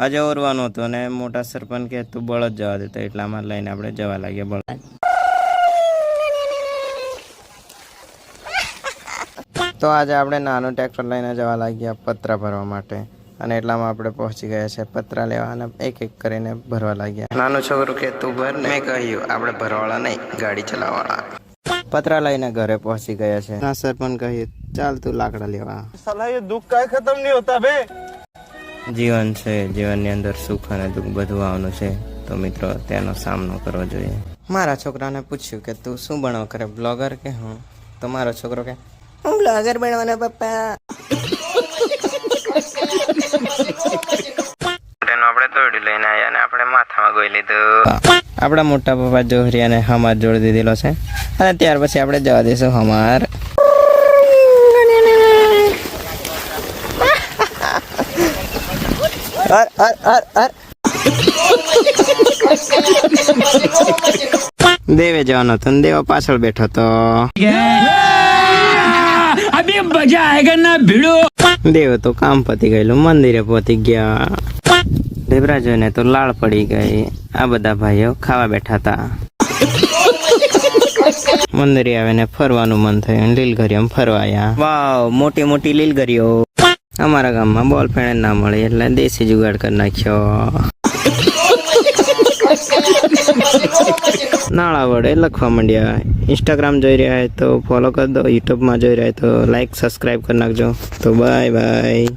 આજે ઓરવાનું હતું અને મોટા સરપંચ કે તું બળદ જવા દેતો એટલામાં લઈને આપણે જવા લાગ્યા બળદ. તો આજે આપણે નાનું ટ્રેક્ટર લઈને જવા લાગ્યા પતરા ભરવા માટે અને એટલામાં આપણે પહોંચી ગયા છે પતરા લેવા અને એક એક કરીને ભરવા લાગ્યા. નાનું છોકરું કે તું ભર ને મેં કહ્યું આપણે ભરવાળા નહીં ગાડી ચલાવવાળા. પતરા લઈને ઘરે પહોંચી ગયા છે. ના સરપંચ કહ્યું ચાલ તું લાકડા લેવા. साला ये दुख का खत्म नहीं होता बे. જીવન છે, જીવનની અંદર સુખ અને દુઃખ બધું આવવાનું છે, તો મિત્રો તેનો સામનો કરવો જોઈએ. મારા છોકરાને પૂછ્યું કે તું શું ભણવા કરે, બ્લોગર કે હું? તો મારો છોકરો કે હું બ્લોગર બનવાનો પપ્પા. આપણે દોડી લઈને આવ્યા અને આપણે માથામાં ગોઈ લીધું. આપણા મોટા પપ્પા જોહરિયાને હમાર જોડી દીધેલો છે અને ત્યાર પછી આપણે જવા દઈશું હમાર. દેવે જવાનો હતો ને દેવો પાછળ બેઠો તો અભી મજા આયેગા ના ભીડો. દેવ તો કામ પતી ગયેલું, મંદિરે પહોંચી ગયા. દેવરા જોઈને તો લાળ પડી ગઈ. આ બધા ભાઈઓ ખાવા બેઠા હતા. મંદિરે આવીને ફરવાનું મન થયું, લીલગરીઓ ફરવાયા. વાવ, મોટી મોટી લીલગરીઓ. અમારા ગામમાં બોલ પેન ના મળે એટલે દેશી જુગાડ કરી નાખ્યો. નાળા વડે લખવા માંડ્યા. ઇન્સ્ટાગ્રામ જોઈ રહ્યા હોય તો ફોલો કરી દો, યુટ્યુબમાં જોઈ રહ્યા હોય તો લાઈક સબસ્ક્રાઈબ કરી નાખજો. તો બાય બાય.